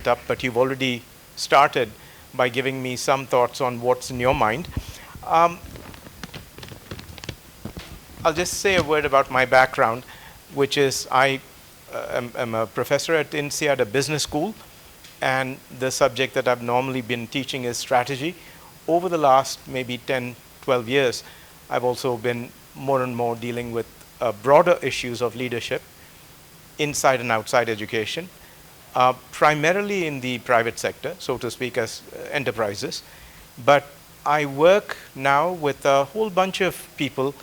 up, but you've already started by giving me some thoughts on what's in your mind. Um, I'll just say a word about my background, which is I am a professor at INSEAD, a business school, and the subject that I've normally been teaching is strategy. Over the last maybe 10, 12 years, I've also been more and more dealing with broader issues of leadership inside and outside education, primarily in the private sector, so to speak, as enterprises. But I work now with a whole bunch of people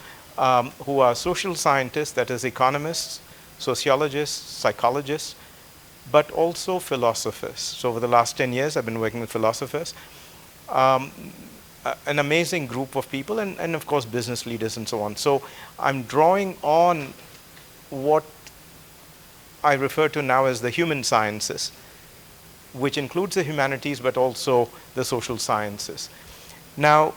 who are social scientists, that is, economists, sociologists, psychologists, but also philosophers. So over the last 10 years, I've been working with philosophers, an amazing group of people, and of course, business leaders and so on. So I'm drawing on what I refer to now as the human sciences, which includes the humanities, but also the social sciences. Now,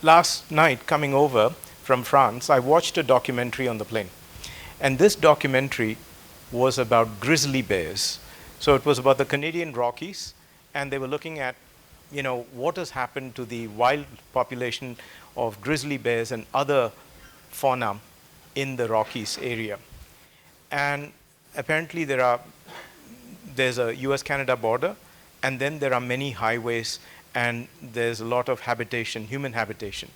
last night coming over from France, I watched a documentary on the plane. And this documentary was about grizzly bears. So it was about the Canadian Rockies, and they were looking at, what has happened to the wild population of grizzly bears and other fauna in the Rockies area. And apparently there's a US-Canada border, and then there are many highways, and there's a lot of habitation, human habitation.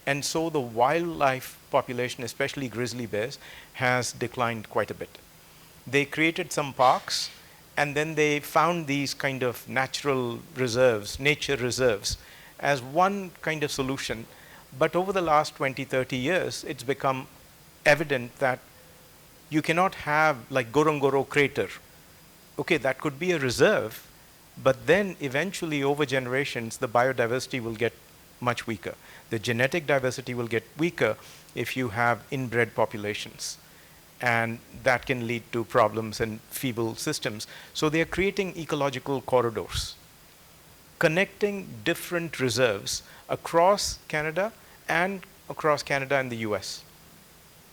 And so the wildlife population, especially grizzly bears, has declined quite a bit. They created some parks, and then they found these kind of natural reserves, nature reserves, as one kind of solution. But over the last 20, 30 years, it's become evident that you cannot have like Gorongoro crater. Okay, that could be a reserve, but then eventually over generations, the biodiversity will get much weaker. The genetic diversity will get weaker if you have inbred populations. And that can lead to problems and feeble systems. So they are creating ecological corridors, connecting different reserves across Canada and the US.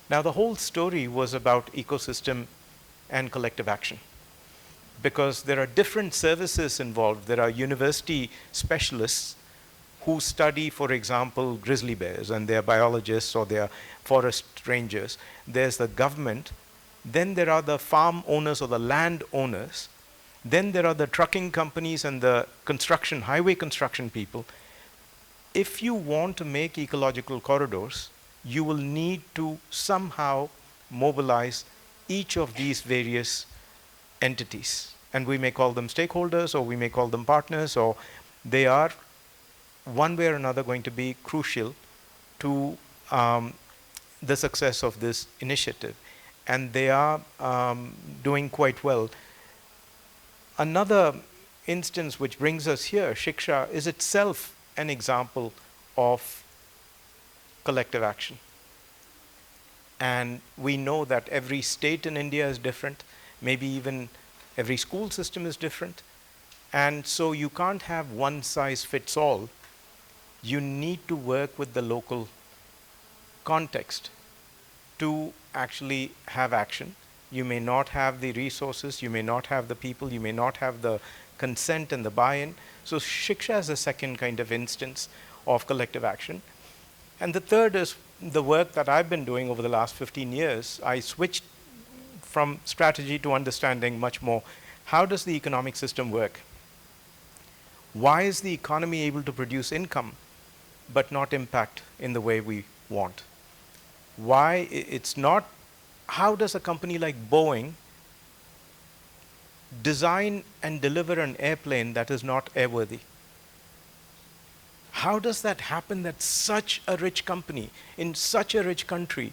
Now, the whole story was about ecosystem and collective action, because there are different services involved. There are university specialists who study, for example, grizzly bears, and they are biologists or they are forest rangers. There's the government. Then there are the farm owners or the land owners. Then there are the trucking companies and the highway construction people. If you want to make ecological corridors, you will need to somehow mobilize each of these various entities. And we may call them stakeholders, or we may call them partners, or they are one way or another going to be crucial to the success of this initiative. And they are doing quite well. Another instance which brings us here, Shiksha, is itself an example of collective action. And we know that every state in India is different, maybe even every school system is different. And so you can't have one size fits all. You need to work with the local context to actually have action. You may not have the resources, you may not have the people, you may not have the consent and the buy-in. So Shiksha is a second kind of instance of collective action. And the third is the work that I've been doing over the last 15 years. I switched from strategy to understanding much more. How does the economic system work? Why is the economy able to produce income but not impact in the way we want? Why it's not, how does a company like Boeing design and deliver an airplane that is not airworthy? How does that happen that such a rich company in such a rich country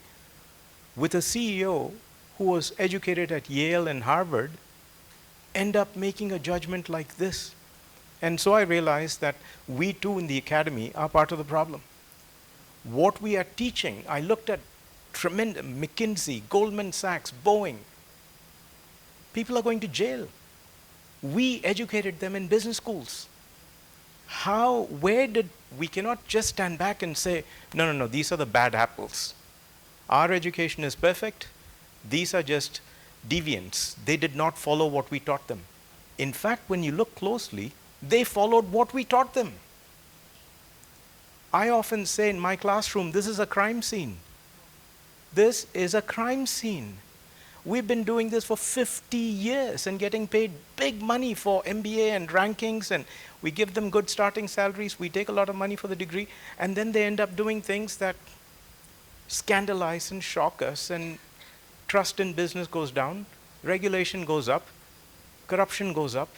with a CEO who was educated at Yale and Harvard end up making a judgment like this? And so I realized that we too in the academy are part of the problem. What we are teaching, I looked at tremendous, McKinsey, Goldman Sachs, Boeing. People are going to jail. We educated them in business schools. We cannot just stand back and say, no, these are the bad apples. Our education is perfect. These are just deviants. They did not follow what we taught them. In fact, when you look closely, they followed what we taught them. I often say in my classroom, this is a crime scene. This is a crime scene. We've been doing this for 50 years and getting paid big money for MBA and rankings, and we give them good starting salaries. We take a lot of money for the degree, and then they end up doing things that scandalize and shock us, and trust in business goes down, regulation goes up, corruption goes up,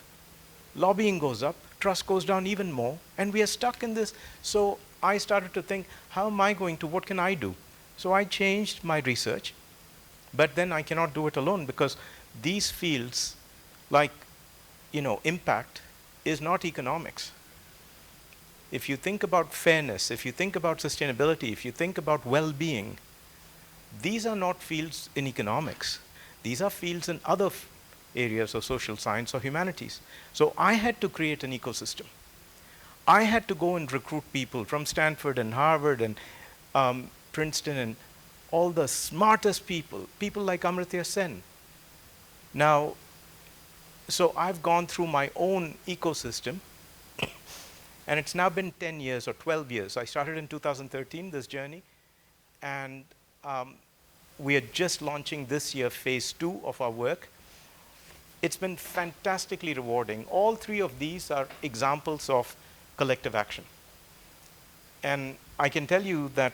lobbying goes up, trust goes down even more, and we are stuck in this. So I started to think, how am I going to, what can I do? So I changed my research, but then I cannot do it alone, because these fields, like, impact is not economics. If you think about fairness, if you think about sustainability, if you think about well-being, these are not fields in economics. These are fields in other areas of social science or humanities. So I had to create an ecosystem. I had to go and recruit people from Stanford and Harvard and Princeton and all the smartest people like Amartya Sen. Now, so I've gone through my own ecosystem, and it's now been 10 years or 12 years. I started in 2013, this journey, and we are just launching this year phase 2 of our work. It's been fantastically rewarding. All 3 of these are examples of collective action. And I can tell you that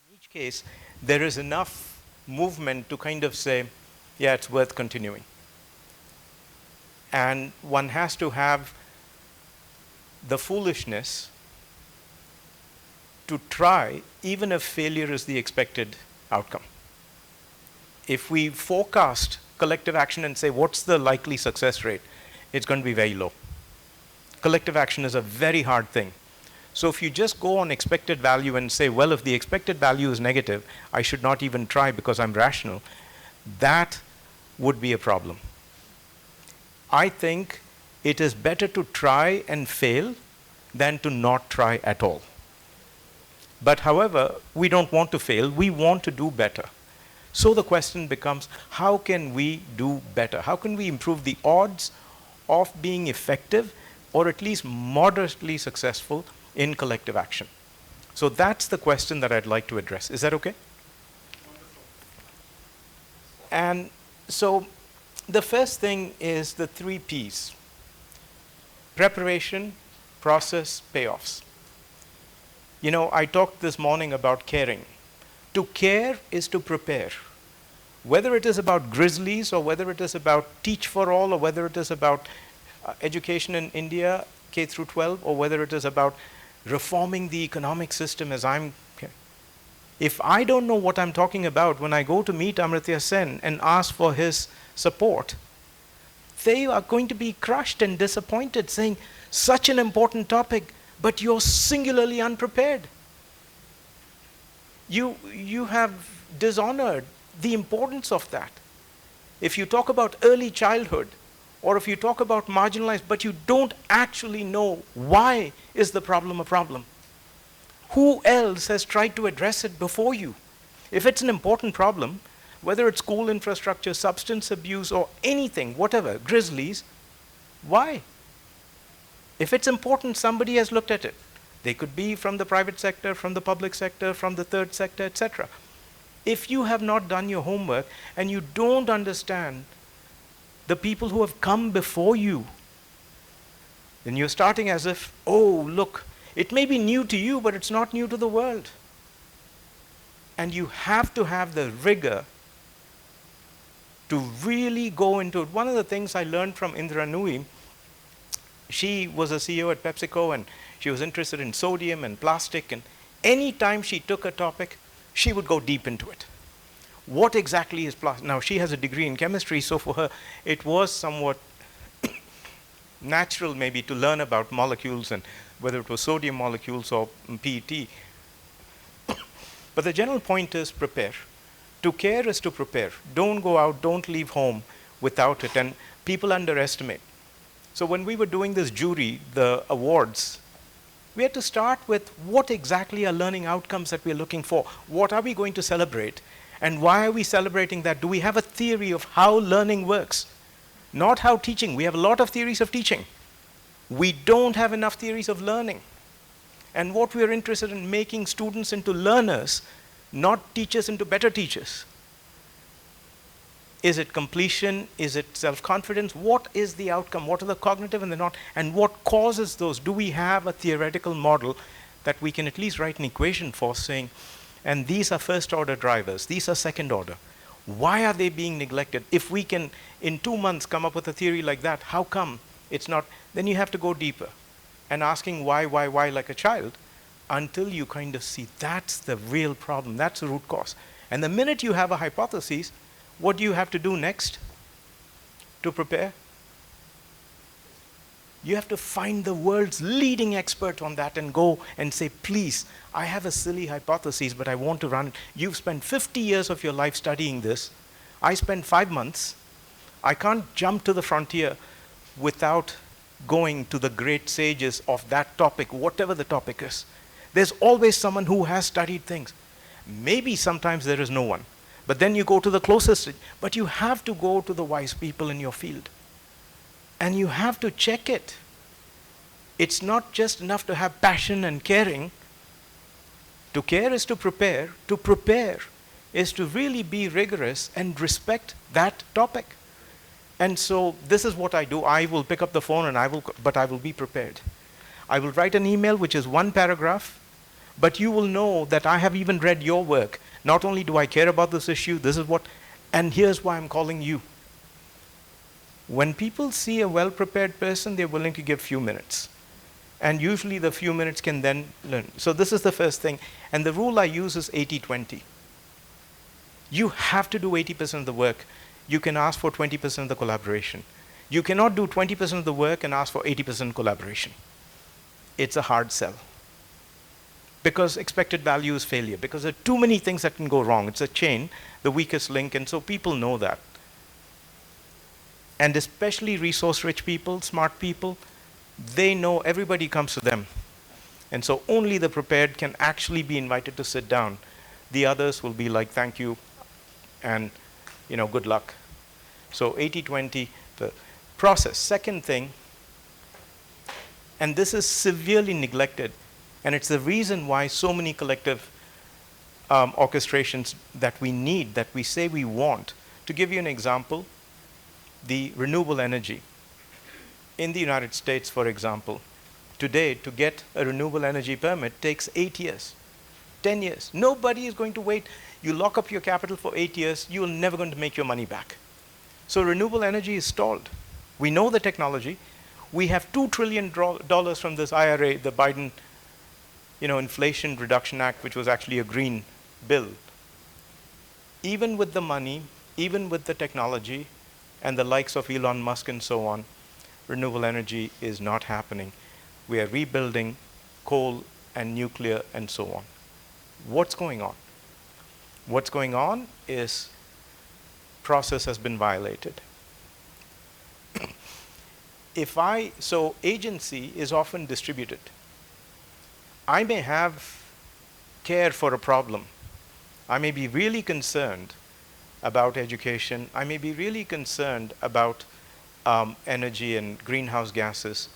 in each case, there is enough movement to kind of say, yeah, it's worth continuing. And one has to have the foolishness to try, even if failure is the expected outcome. If we forecast collective action and say, what's the likely success rate? It's going to be very low. Collective action is a very hard thing. So if you just go on expected value and say, well, if the expected value is negative, I should not even try because I'm rational, that would be a problem. I think it is better to try and fail than to not try at all. But however, we don't want to fail, we want to do better. So the question becomes, how can we do better? How can we improve the odds of being effective or at least moderately successful in collective action? So that's the question that I'd like to address. Is that okay? Wonderful. And so the first thing is the 3 Ps: preparation, process, payoffs. I talked this morning about caring. To care is to prepare. Whether it is about grizzlies or whether it is about Teach for All or whether it is about education in India, K through 12, or whether it is about reforming the economic system as I'm. If I don't know what I'm talking about when I go to meet Amartya Sen and ask for his support, they are going to be crushed and disappointed, saying, such an important topic, but you're singularly unprepared. You have dishonored the importance of that. If you talk about early childhood, or if you talk about marginalized, but you don't actually know why is the problem a problem, who else has tried to address it before you? If it's an important problem, whether it's school infrastructure, substance abuse, or anything, whatever, grizzlies, why? If it's important, somebody has looked at it. They could be from the private sector, from the public sector, from the third sector, etc. If you have not done your homework and you don't understand the people who have come before you, then you're starting as if, oh, look, it may be new to you, but it's not new to the world. And you have to have the rigor to really go into it. One of the things I learned from Indra Nui, she was a CEO at PepsiCo and she was interested in sodium and plastic, and any time she took a topic, she would go deep into it. What exactly is plastic? Now, she has a degree in chemistry, so for her, it was somewhat natural maybe to learn about molecules and whether it was sodium molecules or PET. But the general point is prepare. To care is to prepare. Don't go out, don't leave home without it. And people underestimate. So when we were doing this jury, the awards, we had to start with what exactly are learning outcomes that we're looking for. What are we going to celebrate? And why are we celebrating that? Do we have a theory of how learning works? Not how teaching. We have a lot of theories of teaching. We don't have enough theories of learning. And what we're interested in making students into learners, not teachers into better teachers. Is it completion? Is it self-confidence? What is the outcome? What are the cognitive and the not? And what causes those? Do we have a theoretical model that we can at least write an equation for, saying, and these are first order drivers, these are second order. Why are they being neglected? If we can, in 2 months, come up with a theory like that, how come it's not? Then you have to go deeper and asking why, like a child, until you kind of see that's the real problem, that's the root cause. And the minute you have a hypothesis, what do you have to do next to prepare? You have to find the world's leading expert on that and go and say, please, I have a silly hypothesis, but I want to run it. You've spent 50 years of your life studying this. I spent 5 months. I can't jump to the frontier without going to the great sages of that topic, whatever the topic is. There's always someone who has studied things. Maybe sometimes there is no one. But then you go to the closest, but you have to go to the wise people in your field. And you have to check it. It's not just enough to have passion and caring. To care is to prepare. To prepare is to really be rigorous and respect that topic. And so this is what I do. I will pick up the phone but I will be prepared. I will write an email which is 1 paragraph, but you will know that I have even read your work. Not only do I care about this issue, this is what, and here's why I'm calling you. When people see a well-prepared person, they're willing to give few minutes. And usually the few minutes can then learn. So this is the first thing. And the rule I use is 80-20. You have to do 80% of the work. You can ask for 20% of the collaboration. You cannot do 20% of the work and ask for 80% collaboration. It's a hard sell. Because expected value is failure. Because there are too many things that can go wrong. It's a chain, the weakest link, and so people know that. And especially resource-rich people, smart people, they know everybody comes to them. And so only the prepared can actually be invited to sit down. The others will be like, thank you, and good luck. So 80-20, the process. Second thing, and this is severely neglected, and it's the reason why so many collective orchestrations that we need, that we say we want. To give you an example, the renewable energy. In the United States, for example, today to get a renewable energy permit takes 8 years, 10 years. Nobody is going to wait. You lock up your capital for 8 years, you're never going to make your money back. So renewable energy is stalled. We know the technology. We have $2 trillion from this IRA, the Biden Inflation Reduction Act, which was actually a green bill. Even with the money, even with the technology, and the likes of Elon Musk and so on, renewable energy is not happening. We are rebuilding coal and nuclear and so on. What's going on? What's going on is process has been violated. So agency is often distributed. I may have care for a problem. I may be really concerned about education. I may be really concerned about energy and greenhouse gases.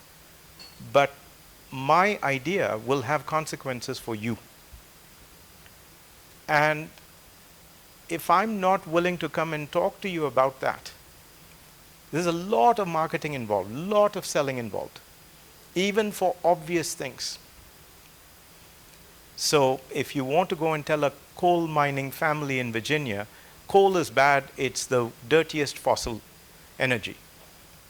But my idea will have consequences for you. And if I'm not willing to come and talk to you about that, there's a lot of marketing involved, a lot of selling involved, even for obvious things. So if you want to go and tell a coal mining family in Virginia, coal is bad, it's the dirtiest fossil energy.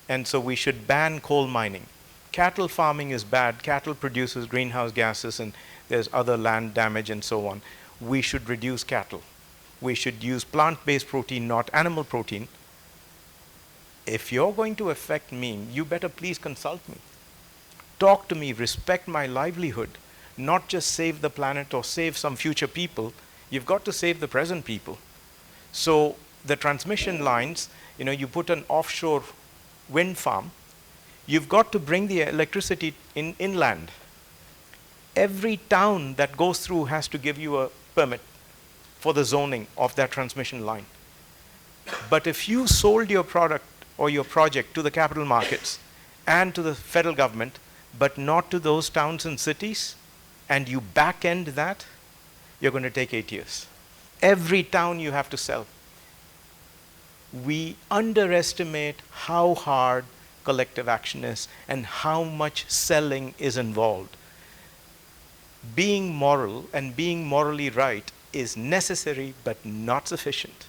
And so we should ban coal mining. Cattle farming is bad, cattle produces greenhouse gases and there's other land damage and so on. We should reduce cattle. We should use plant-based protein, not animal protein. If you're going to affect me, you better please consult me. Talk to me, respect my livelihood, not just save the planet or save some future people. You've got to save the present people. So the transmission lines, you put an offshore wind farm, you've got to bring the electricity inland. Every town that goes through has to give you a permit. for the zoning of that transmission line. But if you sold your product or your project to the capital markets and to the federal government, but not to those towns and cities, and you back end that, you're going to take 8 years. Every town you have to sell. We underestimate how hard collective action is and how much selling is involved. Being moral and being morally right is necessary but not sufficient.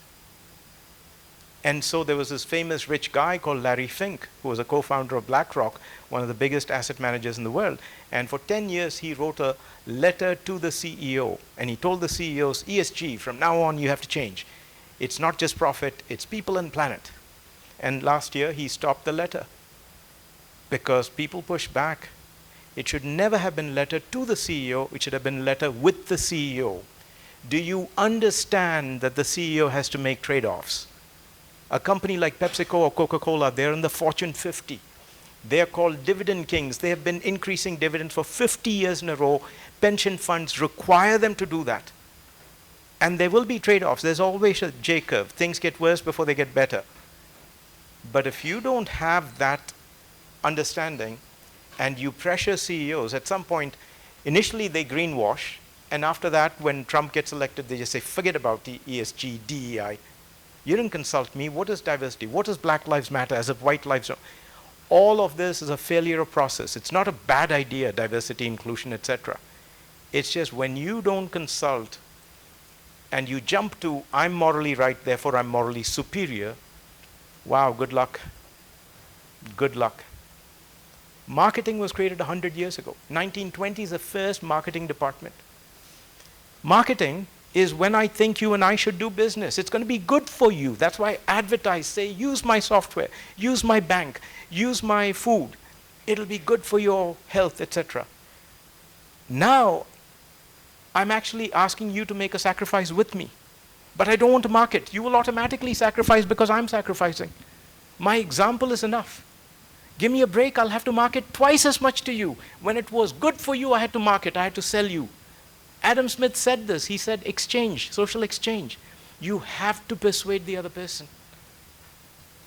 And so there was this famous rich guy called Larry Fink, who was a co-founder of BlackRock, one of the biggest asset managers in the world. And for 10 years, he wrote a letter to the CEO. And he told the CEOs, ESG, from now on, you have to change. It's not just profit, it's people and planet. And last year, he stopped the letter because people pushed back. It should never have been letter to the CEO. It should have been letter with the CEO. Do you understand that the CEO has to make trade-offs? A company like PepsiCo or Coca-Cola, they're in the Fortune 50. They are called dividend kings. They have been increasing dividends for 50 years in a row. Pension funds require them to do that. And there will be trade-offs. There's always a J-curve. Things get worse before they get better. But if you don't have that understanding and you pressure CEOs, at some point, initially they greenwash, and after that, when Trump gets elected, they just say, forget about the ESG, DEI. You didn't consult me. What is diversity? What is Black Lives Matter as if white lives don't? All of this is a failure of process. It's not a bad idea, diversity, inclusion, etc. It's just when you don't consult and you jump to, I'm morally right, therefore I'm morally superior, wow, good luck. Good luck. Marketing was created 100 years ago. 1920 is the first marketing department. Marketing is when I think you and I should do business. It's going to be good for you. That's why I advertise, say, use my software, use my bank, use my food. It'll be good for your health, etc. Now, I'm actually asking you to make a sacrifice with me. But I don't want to market. You will automatically sacrifice because I'm sacrificing. My example is enough. Give me a break, I'll have to market twice as much to you. When it was good for you, I had to market, I had to sell you. Adam Smith said this. He said exchange, social exchange. You have to persuade the other person.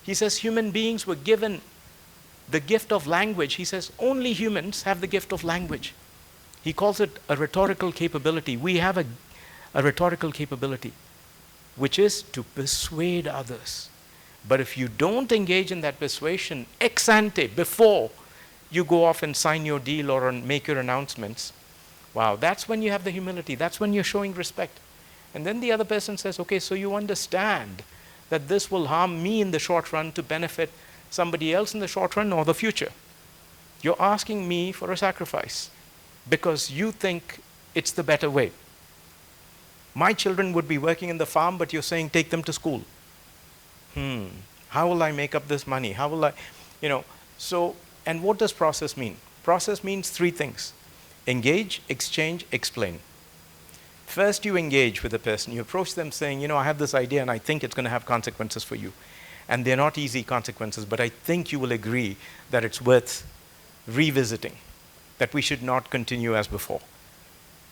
He says human beings were given the gift of language. He says only humans have the gift of language. He calls it a rhetorical capability. We have a rhetorical capability, which is to persuade others. But if you don't engage in that persuasion ex ante, before you go off and sign your deal or make your announcements, wow, that's when you have the humility. That's when you're showing respect. And then the other person says, okay, so you understand that this will harm me in the short run to benefit somebody else in the short run or the future. You're asking me for a sacrifice because you think it's the better way. My children would be working in the farm, but you're saying take them to school. How will I make up this money? How will I, so, and what does process mean? Process means 3 things. Engage, exchange, explain. First, you engage with the person. You approach them saying, I have this idea and I think it's going to have consequences for you. And they're not easy consequences, but I think you will agree that it's worth revisiting, that we should not continue as before.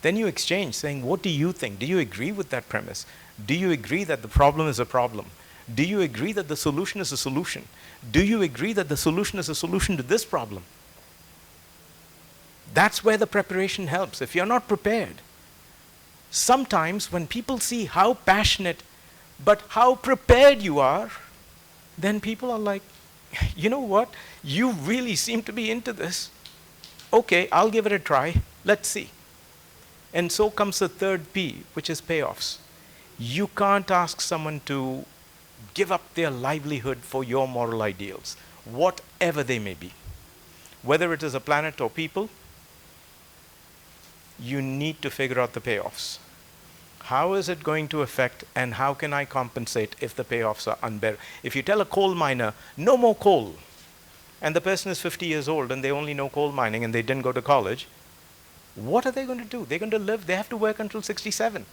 Then you exchange, saying, what do you think? Do you agree with that premise? Do you agree that the problem is a problem? Do you agree that the solution is a solution? Do you agree that the solution is a solution to this problem? That's where the preparation helps. If you're not prepared, sometimes when people see how passionate but how prepared you are, then people are like, you know what? You really seem to be into this. Okay, I'll give it a try. Let's see. And so comes the 3rd P, which is payoffs. You can't ask someone to give up their livelihood for your moral ideals, whatever they may be. Whether it is a planet or people, you need to figure out the payoffs. How is it going to affect and how can I compensate if the payoffs are unbearable? If you tell a coal miner, no more coal, and the person is 50 years old and they only know coal mining and they didn't go to college, what are they going to do? They're going to live, they have to work until 67.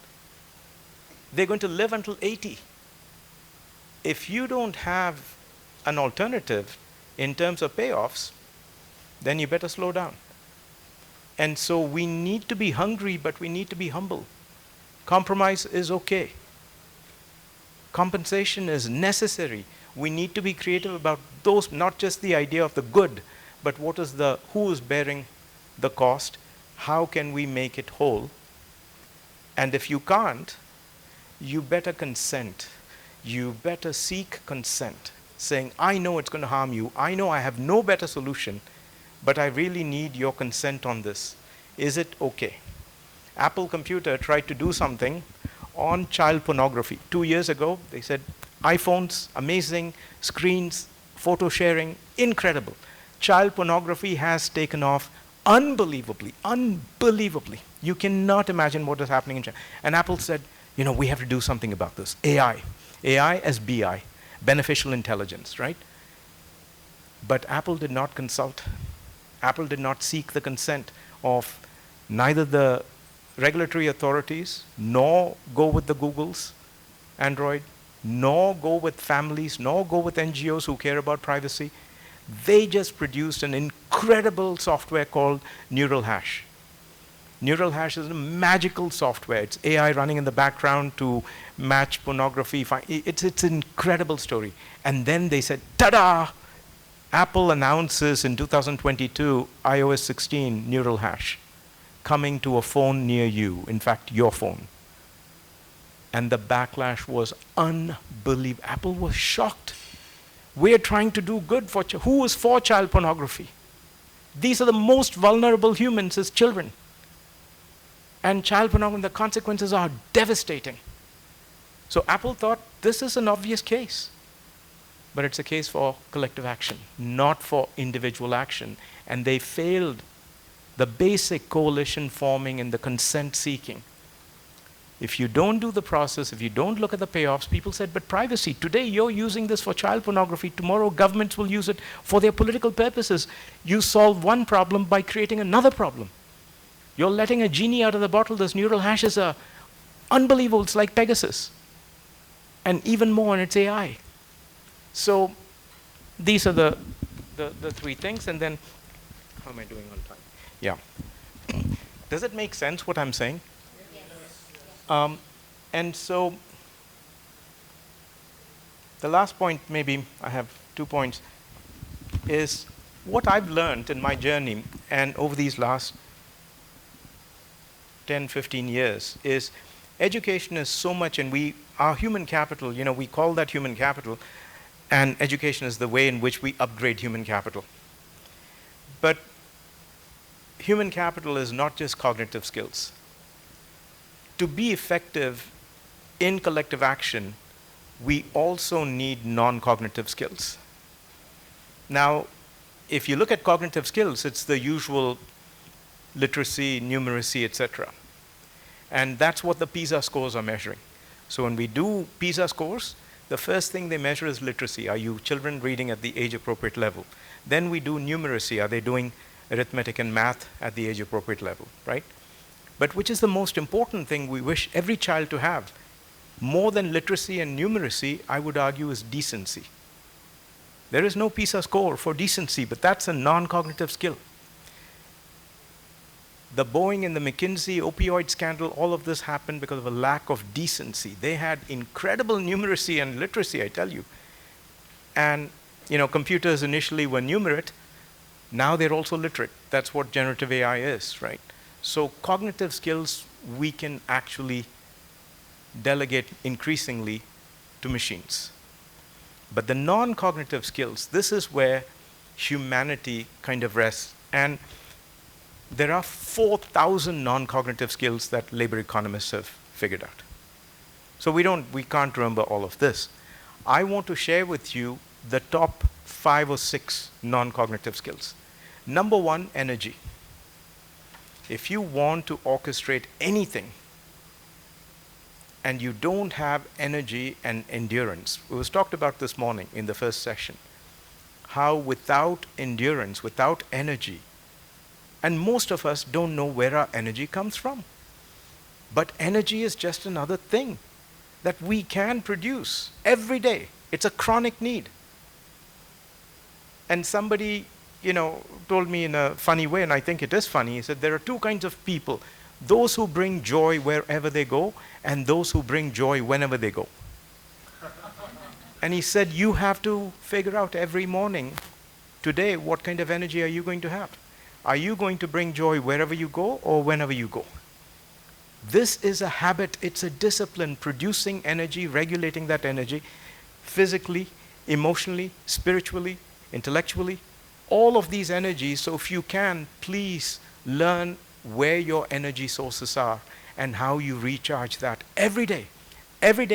They're going to live until 80. If you don't have an alternative in terms of payoffs, then you better slow down. And so we need to be hungry, but we need to be humble. Compromise is okay. Compensation is necessary. We need to be creative about those, not just the idea of the good, but who is bearing the cost? How can we make it whole? And if you can't, you better consent. You better seek consent, saying, I know it's going to harm you. I know I have no better solution, but I really need your consent on this. Is it okay? Apple Computer tried to do something on child pornography. 2 years ago, they said, iPhones, amazing, screens, photo sharing, incredible. Child pornography has taken off unbelievably, unbelievably. You cannot imagine what is happening in China. And Apple said, we have to do something about this. AI as BI, beneficial intelligence, right? But Apple did not consult. Apple did not seek the consent of neither the regulatory authorities, nor go with the Googles, Android, nor go with families, nor go with NGOs who care about privacy. They just produced an incredible software called Neural Hash. Neural Hash is a magical software. It's AI running in the background to match pornography. It's an incredible story. And then they said, ta-da! Apple announces in 2022 iOS 16 Neural Hash coming to a phone near you, in fact, your phone. And the backlash was unbelievable. Apple was shocked. We're trying to do good for who is for child pornography? These are the most vulnerable humans as children. And child pornography, the consequences are devastating. So Apple thought this is an obvious case. But it's a case for collective action, not for individual action. And they failed the basic coalition forming and the consent seeking. If you don't do the process, if you don't look at the payoffs, people said, but privacy, today you're using this for child pornography, tomorrow governments will use it for their political purposes. You solve one problem by creating another problem. You're letting a genie out of the bottle. This neural hash is unbelievable. It's like Pegasus. And even more, and it's AI. So these are the three things. And then, how am I doing on time? Yeah. Does it make sense what I'm saying? Yes. And so the last point, maybe I have 2 points, is what I've learned in my journey and over these last 10, 15 years is education is so much, and our human capital, we call that human capital, and education is the way in which we upgrade human capital. But human capital is not just cognitive skills. To be effective in collective action, we also need non-cognitive skills. Now, if you look at cognitive skills, it's the usual literacy, numeracy, etc. And that's what the PISA scores are measuring. So when we do PISA scores, the first thing they measure is literacy. Are you children reading at the age-appropriate level? Then we do numeracy. Are they doing arithmetic and math at the age-appropriate level, right? But which is the most important thing we wish every child to have? More than literacy and numeracy, I would argue, is decency. There is no PISA score for decency, but that's a non-cognitive skill. The Boeing and the McKinsey opioid scandal, all of this happened because of a lack of decency. They had incredible numeracy and literacy, I tell you. And computers initially were numerate. Now they're also literate. That's what generative AI is, right? So cognitive skills we can actually delegate increasingly to machines. But the non-cognitive skills, this is where humanity kind of rests. And there are 4,000 non-cognitive skills that labor economists have figured out. So we can't remember all of this. I want to share with you the top 5 or 6 non-cognitive skills. Number 1, energy. If you want to orchestrate anything and you don't have energy and endurance, it was talked about this morning in the first session, how without endurance, without energy, and most of us don't know where our energy comes from. But energy is just another thing that we can produce every day. It's a chronic need. And somebody, told me in a funny way, and I think it is funny, he said there are 2 kinds of people, those who bring joy wherever they go, and those who bring joy whenever they go. And he said, you have to figure out every morning, today, what kind of energy are you going to have? Are you going to bring joy wherever you go or whenever you go? This is a habit, it's a discipline, producing energy, regulating that energy, physically, emotionally, spiritually, intellectually, all of these energies. So if you can, please learn where your energy sources are and how you recharge that every day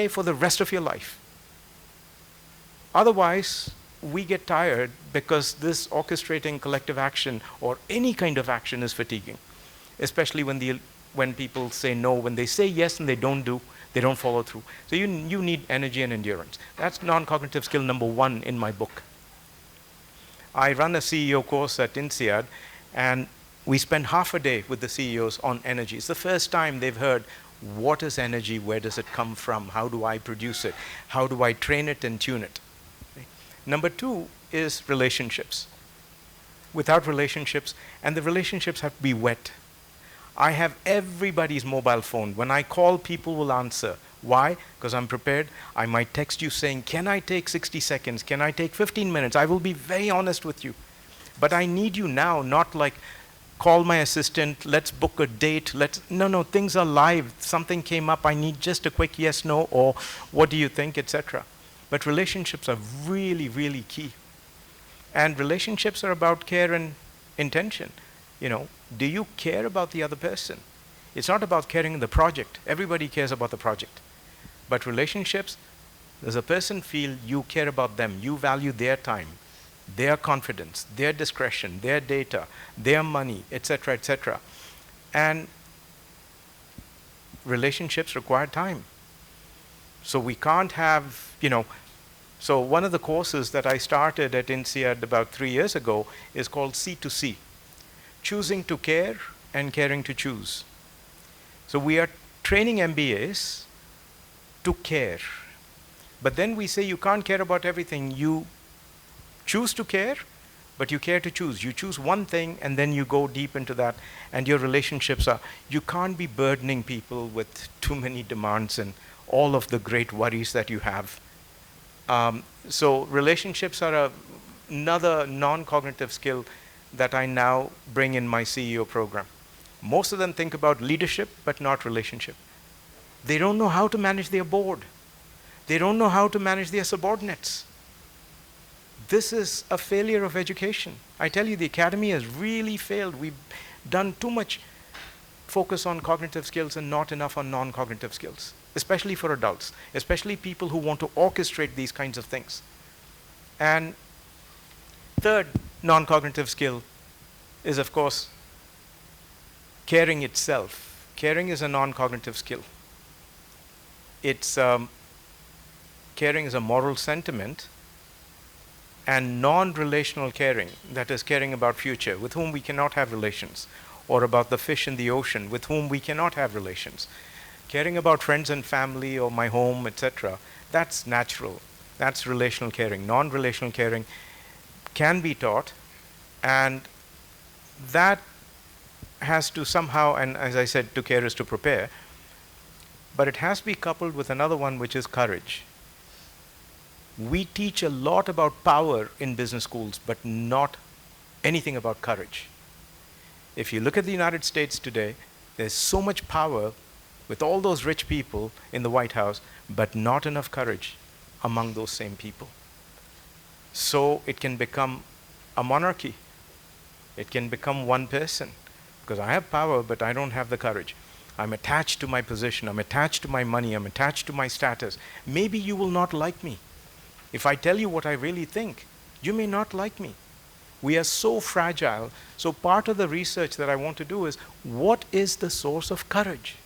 for the rest of your life. Otherwise, we get tired because this orchestrating collective action or any kind of action is fatiguing, especially when people say no, when they say yes and they don't follow through. So you need energy and endurance. That's non-cognitive skill number 1 in my book. I run a CEO course at INSEAD, and we spend half a day with the CEOs on energy. It's the first time they've heard, what is energy? Where does it come from? How do I produce it? How do I train it and tune it? Okay. Number 2 is relationships. Without relationships, and the relationships have to be wet. I have everybody's mobile phone. When I call, people will answer. Why? Because I'm prepared. I might text you saying, can I take 60 seconds? Can I take 15 minutes? I will be very honest with you. But I need you now, not like, call my assistant, let's book a date, no, things are live. Something came up, I need just a quick yes, no, or what do you think, etc. But relationships are really, really key. And relationships are about care and intention. Do you care about the other person? It's not about caring in the project. Everybody cares about the project. But relationships, does a person feel you care about them, you value their time, their confidence, their discretion, their data, their money, etc., etc. And relationships require time. So we can't have, so one of the courses that I started at INSEAD about 3 years ago is called C2C, choosing to care and caring to choose. So we are training MBAs to care. But then we say you can't care about everything. You choose to care, but you care to choose. You choose one thing and then you go deep into that, and your relationships you can't be burdening people with too many demands and all of the great worries that you have. So relationships are another non-cognitive skill that I now bring in my CEO program. Most of them think about leadership, but not relationship. They don't know how to manage their board. They don't know how to manage their subordinates. This is a failure of education. I tell you, the academy has really failed. We've done too much focus on cognitive skills and not enough on non-cognitive skills, especially for adults, especially people who want to orchestrate these kinds of things. And third non-cognitive skill is, of course, caring itself. Caring is a non-cognitive skill. It's caring is a moral sentiment, and non-relational caring, that is caring about future, with whom we cannot have relations, or about the fish in the ocean, with whom we cannot have relations. Caring about friends and family or my home, etc., that's natural. That's relational caring. Non-relational caring can be taught, and that has to somehow, and as I said, to care is to prepare, but it has to be coupled with another one, which is courage. We teach a lot about power in business schools, but not anything about courage. If you look at the United States today, there's so much power with all those rich people in the White House, but not enough courage among those same people. So it can become a monarchy. It can become one person, because I have power, but I don't have the courage. I'm attached to my position, I'm attached to my money, I'm attached to my status. Maybe you will not like me. If I tell you what I really think, you may not like me. We are so fragile. So part of the research that I want to do is, what is the source of courage?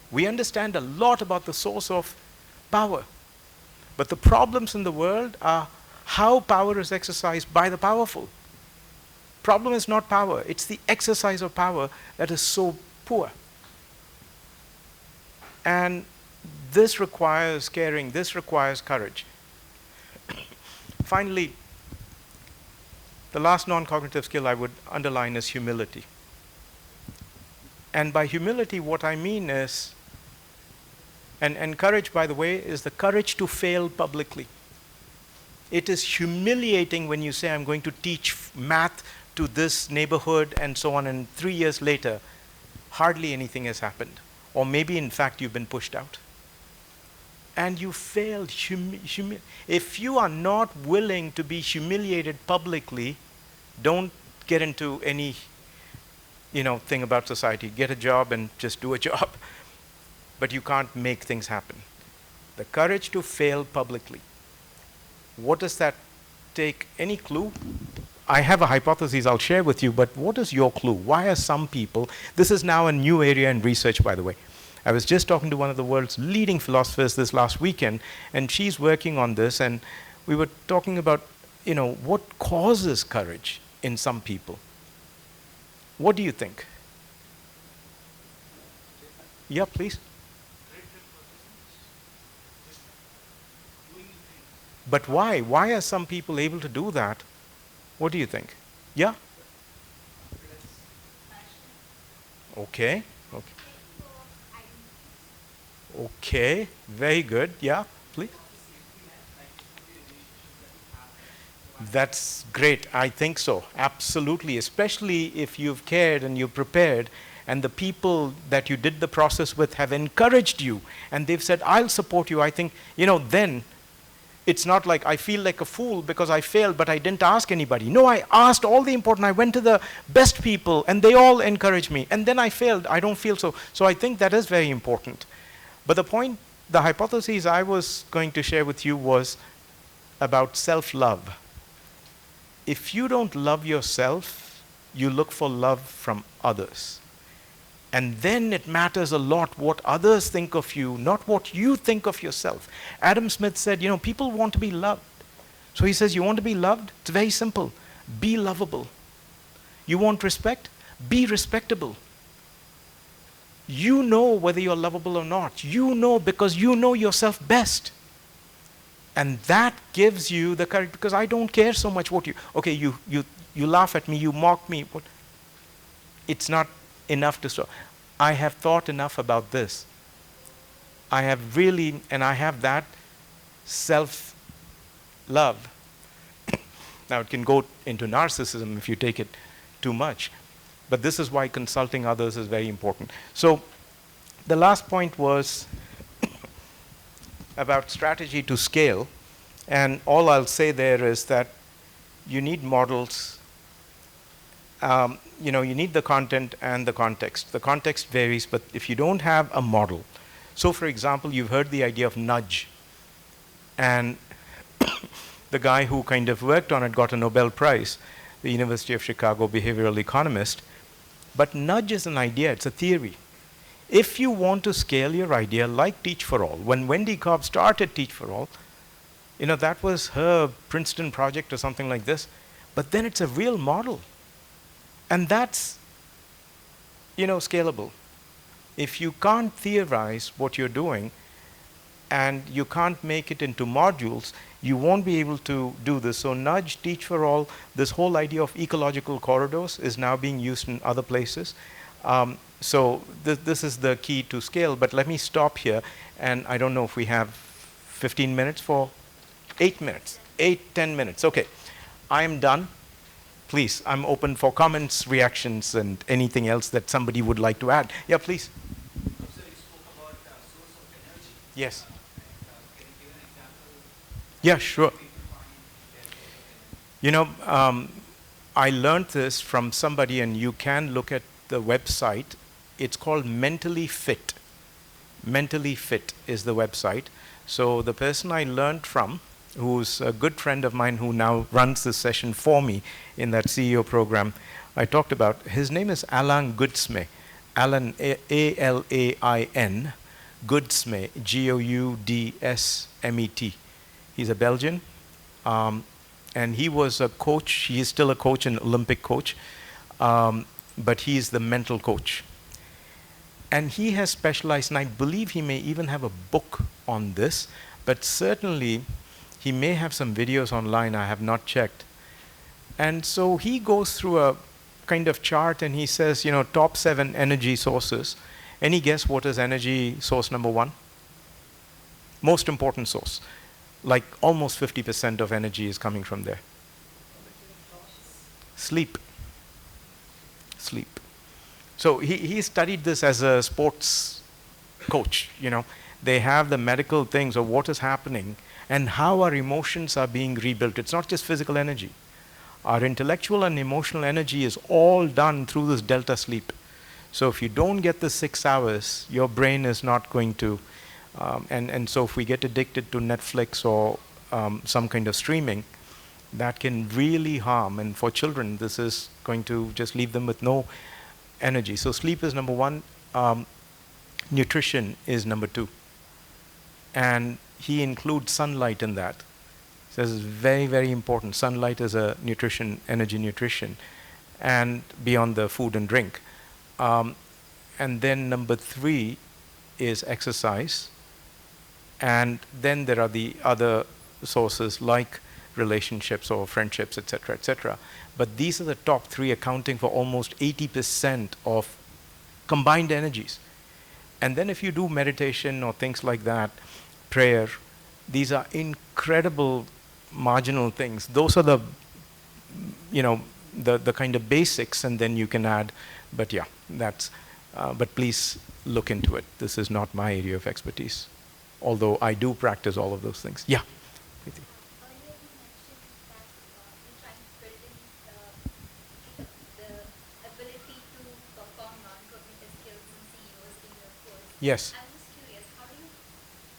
We understand a lot about the source of power, but the problems in the world are how power is exercised by the powerful. Problem is not power, it's the exercise of power that is so poor. And this requires caring, this requires courage. Finally, the last non-cognitive skill I would underline is humility. And by humility, what I mean is, and courage, by the way, is the courage to fail publicly. It is humiliating when you say, I'm going to teach math to this neighborhood and so on, and 3 years later, hardly anything has happened. Or maybe, in fact, you've been pushed out. And you failed. If you are not willing to be humiliated publicly, don't get into any thing about society. Get a job and just do a job. But you can't make things happen. The courage to fail publicly. What does that take? Any clue? I have a hypothesis I'll share with you, but what is your clue? Why are some people, this is now a new area in research, by the way. I was just talking to one of the world's leading philosophers this last weekend, and she's working on this, and we were talking about, what causes courage in some people. What do you think? Yeah, please. But why? Why are some people able to do that? What do you think? Yeah? Okay. Okay. Okay. Very good. Yeah, please. That's great. I think so. Absolutely. Especially if you've cared and you've prepared, and the people that you did the process with have encouraged you, and they've said, I'll support you. I think, then it's not like I feel like a fool because I failed, but I didn't ask anybody. No, I asked all the important. I went to the best people, and they all encouraged me. And then I failed. I don't feel so. So I think that is very important. But the hypothesis I was going to share with you was about self-love. If you don't love yourself, you look for love from others. And then it matters a lot what others think of you, not what you think of yourself. Adam Smith said, people want to be loved. So he says, you want to be loved? It's very simple. Be lovable. You want respect? Be respectable. You know whether you're lovable or not. You know because you know yourself best. And that gives you the courage, because I don't care so much what you laugh at me, you mock me. It's not enough to stop. I have thought enough about this. I have really, and I have that self-love. Now it can go into narcissism if you take it too much. But this is why consulting others is very important. So the last point was about strategy to scale. And all I'll say there is that you need models. You need the content and the context. The context varies, but if you don't have a model. So for example, you've heard the idea of nudge. And the guy who kind of worked on it got a Nobel Prize, the University of Chicago behavioral economist. But nudge is an idea, it's a theory. If you want to scale your idea like Teach for All, when Wendy Cobb started Teach for All, that was her Princeton project or something like this. But then it's a real model. And that's, scalable. If you can't theorize what you're doing and you can't make it into modules, you won't be able to do this. So Nudge, Teach for All, this whole idea of ecological corridors is now being used in other places. So this is the key to scale. But let me stop here. And I don't know if we have 15 minutes for 8 minutes, 10 minutes. Okay, I am done. Please, I'm open for comments, reactions, and anything else that somebody would like to add. Yeah, please. So you spoke about source of energy. Yes. Can you give an example? Yeah, sure. I learned this from somebody, and you can look at the website. It's called Mentally Fit. Mentally Fit is the website. So the person I learned from, who's a good friend of mine who now runs this session for me in that CEO program I talked about, his name is Alain Goudsmet. Alain, A-L-A-I-N, Goudsmet, Goudsmet. He's a Belgian, and he was a coach. He is still a coach, an Olympic coach, but he's the mental coach. And he has specialized, and I believe he may even have a book on this, but certainly he may have some videos online. I have not checked. And so he goes through a kind of chart and he says, top 7 energy sources. Any guess what is energy source number 1? Most important source. Like almost 50% of energy is coming from there. Sleep. Sleep. So he studied this as a sports coach, They have the medical things of what is happening and how our emotions are being rebuilt. It's not just physical energy. Our intellectual and emotional energy is all done through this delta sleep. So if you don't get the 6 hours, your brain is not going to, and so if we get addicted to Netflix or some kind of streaming, that can really harm. And for children, this is going to just leave them with no energy. So sleep is number 1. Nutrition is number 2. And he includes sunlight in that. So this is very, very important. Sunlight is a nutrition, energy nutrition, and beyond the food and drink. And then number 3 is exercise. And then there are the other sources like relationships or friendships, etc., etc. But these are the top 3, accounting for almost 80% of combined energies. And then if you do meditation or things like that, prayer, these are incredible marginal things. Those are the kind of basics, and then you can add. But yeah, but please look into it. This is not my area of expertise, although I do practice all of those things. Yeah. Earlier you mentioned that you're trying to build in the ability to perform non-cognitive skills in CEOs in your course. Yes. I was just curious, how do you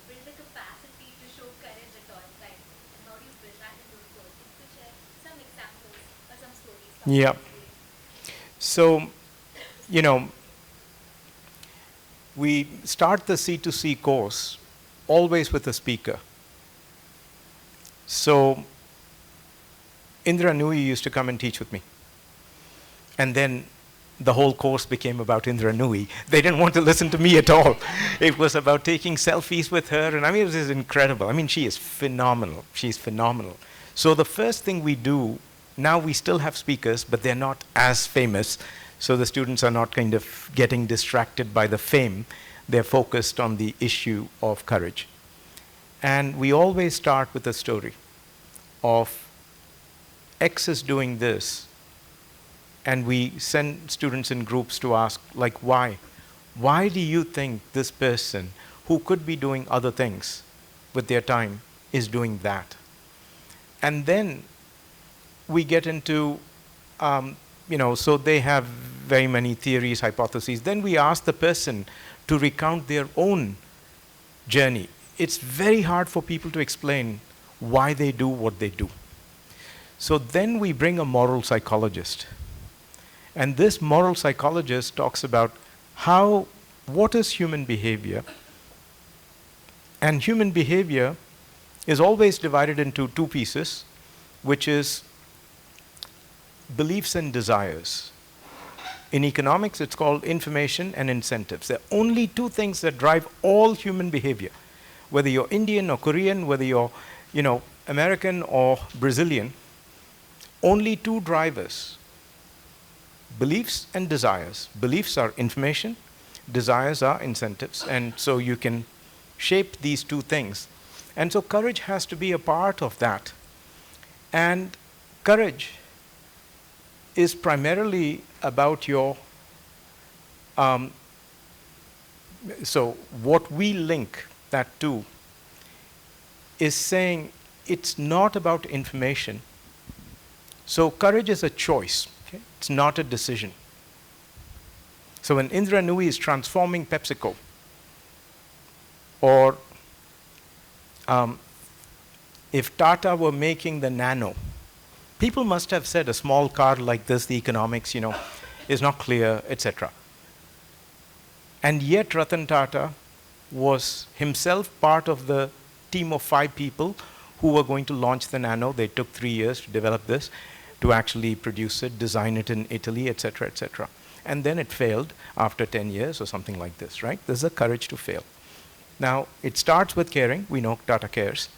build the capacity to show courage at all times? And how do you build that into a course? If you could share some examples or some stories. Yeah. So, we start the C2C course always with a speaker. So Indra Nui used to come and teach with me. And then the whole course became about Indra Nui. They didn't want to listen to me at all. It was about taking selfies with her. And it was just incredible. she is phenomenal. She's phenomenal. So the first thing we do, now we still have speakers, but they're not as famous. So the students are not kind of getting distracted by the fame. They're focused on the issue of courage. And we always start with a story of X is doing this. And we send students in groups to ask, like, why? Why do you think this person, who could be doing other things with their time, is doing that? And then we get into, so they have very many theories, hypotheses. Then we ask the person to recount their own journey. It's very hard for people to explain why they do what they do. So then we bring a moral psychologist. And this moral psychologist talks about what is human behavior? And human behavior is always divided into 2 pieces, which is beliefs and desires. In economics, it's called information and incentives. There are only 2 things that drive all human behavior. Whether you're Indian or Korean, whether you're, American or Brazilian, only 2 drivers: beliefs and desires. Beliefs are information, desires are incentives. And so you can shape these 2 things. And so courage has to be a part of that. And courage is primarily about your, so what we link that to is saying it's not about information. So courage is a choice. Okay? It's not a decision. So when Indra Nui is transforming PepsiCo, or if Tata were making the Nano, people must have said a small car like this, the economics, is not clear, etc. And yet Ratan Tata was himself part of the team of 5 people who were going to launch the Nano. They took 3 years to develop this, to actually produce it, design it in Italy, etc., etc. And then it failed after 10 years or something like this, right? There's the courage to fail. Now, it starts with caring. We know Tata cares.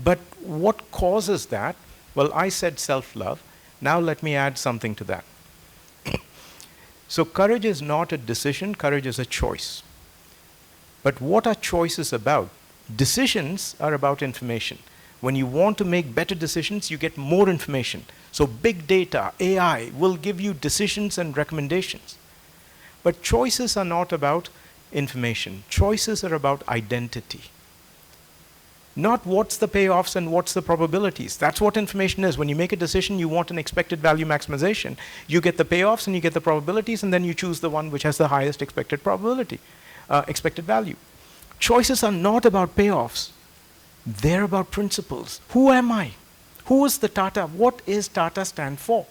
But what causes that? Well, I said self-love. Now let me add something to that. So courage is not a decision, courage is a choice. But what are choices about? Decisions are about information. When you want to make better decisions, you get more information. So big data, AI, will give you decisions and recommendations. But choices are not about information. Choices are about identity. Not what's the payoffs and what's the probabilities. That's what information is. When you make a decision, you want an expected value maximization. You get the payoffs and you get the probabilities, and then you choose the one which has the highest expected probability, expected value. Choices are not about payoffs. They're about principles. Who am I? Who is the Tata? What is Tata stand for?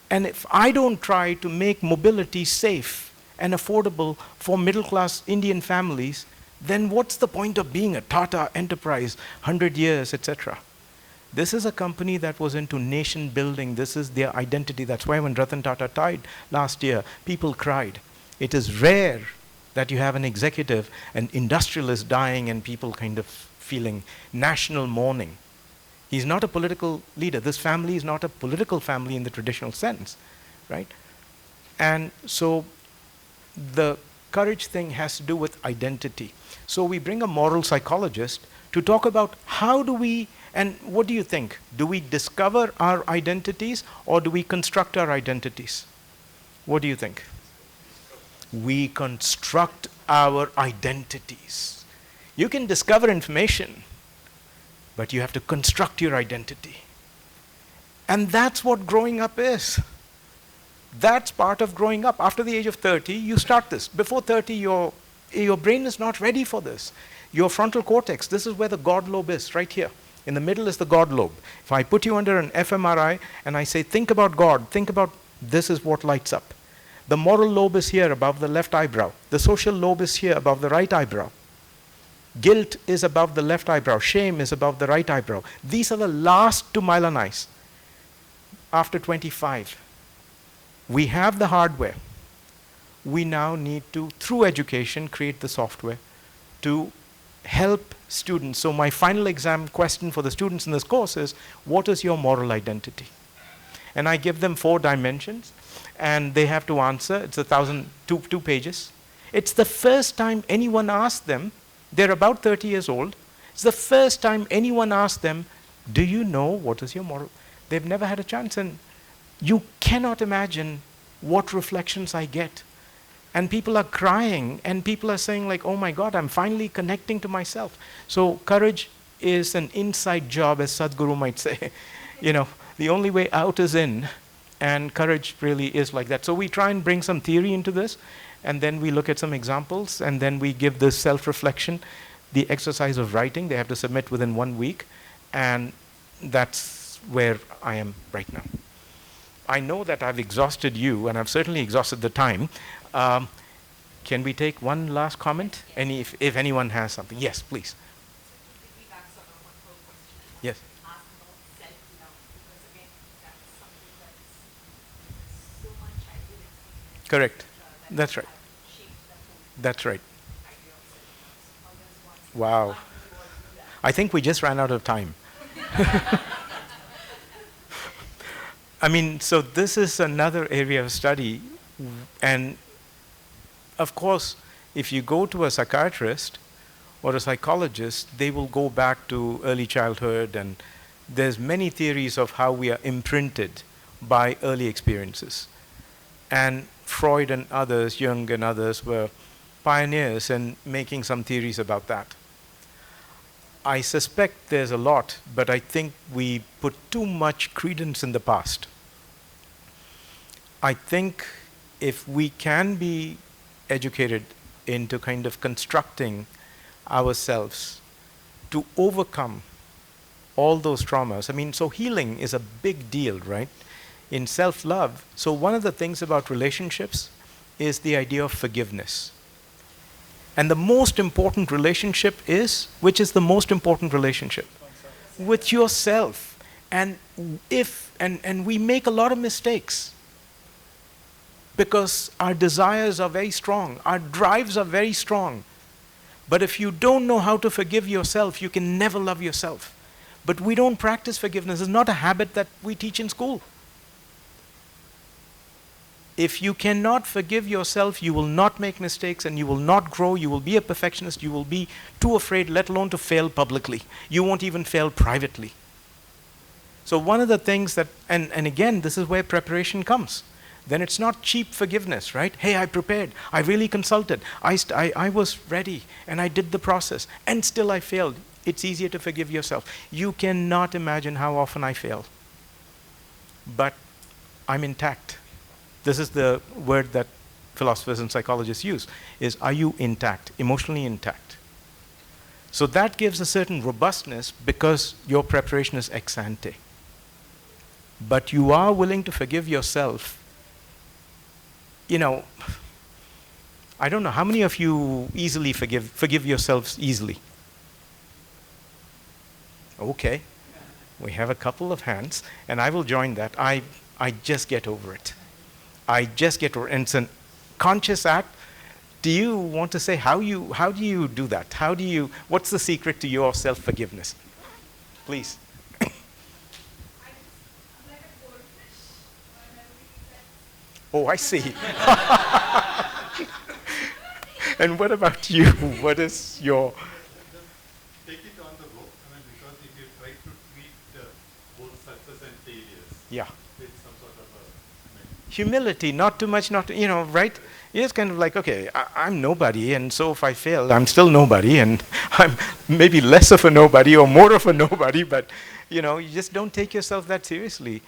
And if I don't try to make mobility safe and affordable for middle-class Indian families, then what's the point of being a Tata enterprise, 100 years, etc.? This is a company that was into nation building. This is their identity. That's why when Ratan Tata died last year, people cried. It is rare that you have an executive, an industrialist dying, and people kind of feeling national mourning. He's not a political leader. This family is not a political family in the traditional sense, right? And so the courage thing has to do with identity. So we bring a moral psychologist to talk about how do we, and what do you think? Do we discover our identities or do we construct our identities? What do you think? We construct our identities. You can discover information, but you have to construct your identity. And that's what growing up is. That's part of growing up. After the age of 30, you start this. Before 30, your brain is not ready for this. Your frontal cortex, this is where the God lobe is, right here. In the middle is the God lobe. If I put you under an fMRI and I say, think about God, think about this is what lights up. The moral lobe is here above the left eyebrow. The social lobe is here above the right eyebrow. Guilt is above the left eyebrow. Shame is above the right eyebrow. These are the last to myelinize. After 25, we have the hardware. We now need to, through education, create the software to help students. So my final exam question for the students in this course is, what is your moral identity? And I give them 4 dimensions, and they have to answer. It's 2 pages. It's the first time anyone asked them, they're about 30 years old, it's the first time anyone asked them, do you know what is your moral? They've never had a chance, and you cannot imagine what reflections I get. And people are crying, and people are saying like, oh my God, I'm finally connecting to myself. So courage is an inside job, as Sadhguru might say. You know, the only way out is in, and courage really is like that. So we try and bring some theory into this, and then we look at some examples, and then we give this self-reflection, the exercise of writing. They have to submit within 1 week, and that's where I am right now. I know that I've exhausted you, and I've certainly exhausted the time. Can we take one last comment? If anyone has something. Yes, please. Yes. Correct. That's right. That's right. Wow. I think we just ran out of time. I mean, so this is another area of study, and of course, if you go to a psychiatrist or a psychologist, they will go back to early childhood, and there's many theories of how we are imprinted by early experiences. And Freud and others, Jung and others, were pioneers in making some theories about that. I suspect there's a lot, but I think we put too much credence in the past. I think if we can be educated into kind of constructing ourselves to overcome all those traumas. I mean, so healing is a big deal, right? In self-love. So one of the things about relationships is the idea of forgiveness. And the most important relationship is, which is the most important relationship? With yourself. And we make a lot of mistakes because our desires are very strong, our drives are very strong. But if you don't know how to forgive yourself, you can never love yourself. But we don't practice forgiveness. It's not a habit that we teach in school. If you cannot forgive yourself, you will not make mistakes and you will not grow. You will be a perfectionist. You will be too afraid, let alone to fail publicly. You won't even fail privately. So one of the things that, and again, this is where preparation comes. Then it's not cheap forgiveness, right? Hey, I prepared. I really consulted. I was ready and I did the process and still I failed. It's easier to forgive yourself. You cannot imagine how often I fail. But I'm intact. This is the word that philosophers and psychologists use, is are you intact, emotionally intact? So that gives a certain robustness because your preparation is ex ante. But you are willing to forgive yourself. You know, I don't know, how many of you easily forgive yourselves easily? Okay, we have a couple of hands, and I will join that. I just get over it. I just get over it. And it's a conscious act. Do you want to say how do you do that? What's the secret to your self-forgiveness? Please. Oh, I see. And what about you? What is your... Take it on the go, because if you try to treat both success and failures Yeah. with some sort of a... Humility, not too much, right? It's kind of like, okay, I'm nobody, and so if I fail, I'm still nobody, and I'm maybe less of a nobody or more of a nobody, but, you just don't take yourself that seriously,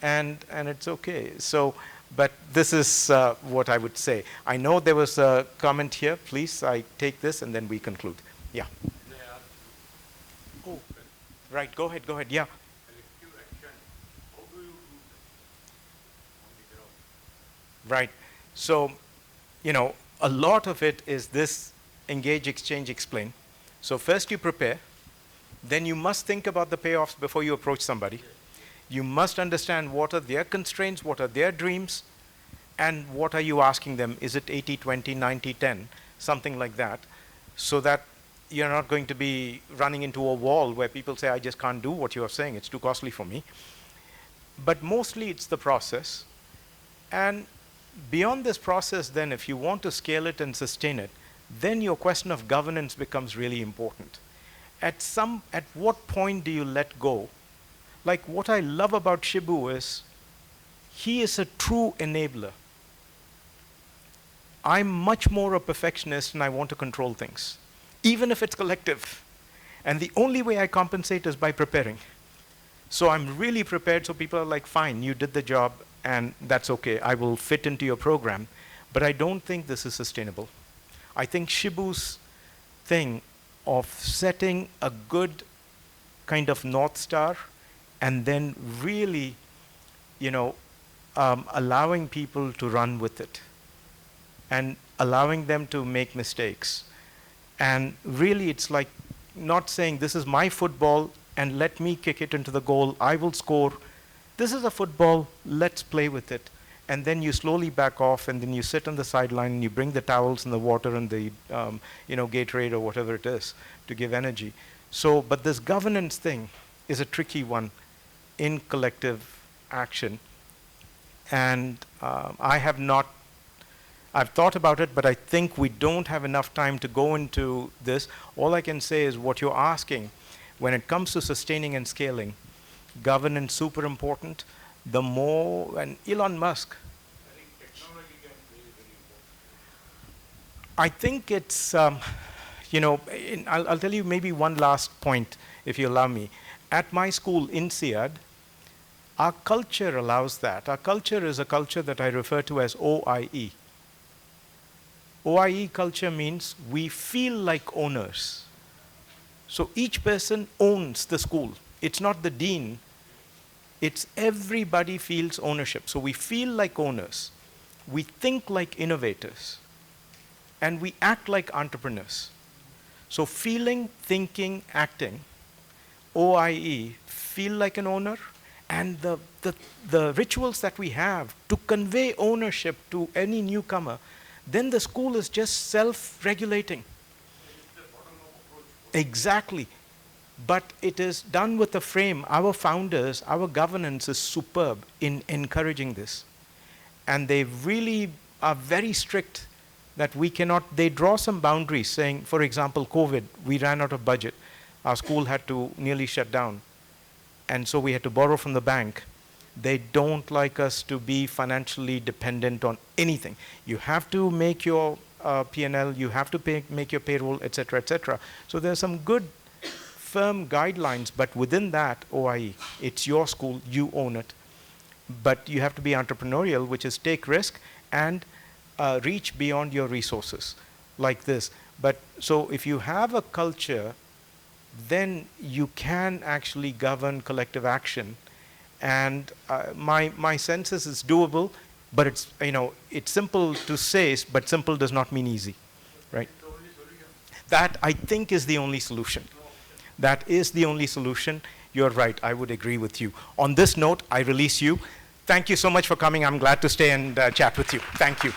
and it's okay. So, but this is what I would say. I know there was a comment here. Please, I take this, and then we conclude. Yeah. Oh, right, go ahead, yeah. Right. So, a lot of it is this engage, exchange, explain. So first you prepare, then you must think about the payoffs before you approach somebody. You must understand what are their constraints, what are their dreams, and what are you asking them? Is it 80-20, 90-10, something like that, so that you're not going to be running into a wall where people say, I just can't do what you're saying, it's too costly for me. But mostly it's the process. And beyond this process, then, if you want to scale it and sustain it, then your question of governance becomes really important. At what point do you let go? Like, what I love about Shibu is, he is a true enabler. I'm much more a perfectionist and I want to control things, even if it's collective. And the only way I compensate is by preparing. So I'm really prepared, so people are like, fine, you did the job, and that's okay, I will fit into your program. But I don't think this is sustainable. I think Shibu's thing of setting a good kind of North Star and then really, allowing people to run with it and allowing them to make mistakes. And really it's like not saying this is my football and let me kick it into the goal, I will score. This is a football, let's play with it. And then you slowly back off, and then you sit on the sideline and you bring the towels and the water and the Gatorade or whatever it is to give energy. So, but this governance thing is a tricky one in collective action. And I've thought about it, but I think we don't have enough time to go into this. All I can say is what you're asking, when it comes to sustaining and scaling, governance super important. The more, and Elon Musk. I think technology can play very important. I think it's, I'll tell you maybe one last point, if you allow me. At my school, INSEAD, our culture allows that. Our culture is a culture that I refer to as OIE. OIE culture means we feel like owners. So each person owns the school. It's not the dean. It's everybody feels ownership. So we feel like owners. We think like innovators. And we act like entrepreneurs. So feeling, thinking, acting, OIE, feel like an owner, and the rituals that we have to convey ownership to any newcomer, then the school is just self-regulating. Exactly. But it is done with a frame. Our founders, our governance is superb in encouraging this. and they really are very strict that we cannot, they draw some boundaries saying, for example, COVID, we ran out of budget. Our school had to nearly shut down. And so we had to borrow from the bank. They don't like us to be financially dependent on anything. You have to make your P&L, you have to make your payroll, et cetera, So there's some good firm guidelines, but within that, OIE, it's your school, you own it. But you have to be entrepreneurial, which is take risk and reach beyond your resources, like this. But so if you have a culture, then you can actually govern collective action. And my sense is it's doable, but it's, it's simple to say, but simple does not mean easy, right? That, I think, is the only solution. That is the only solution. You're right, I would agree with you. On this note, I release you. Thank you so much for coming. I'm glad to stay and chat with you. Thank you.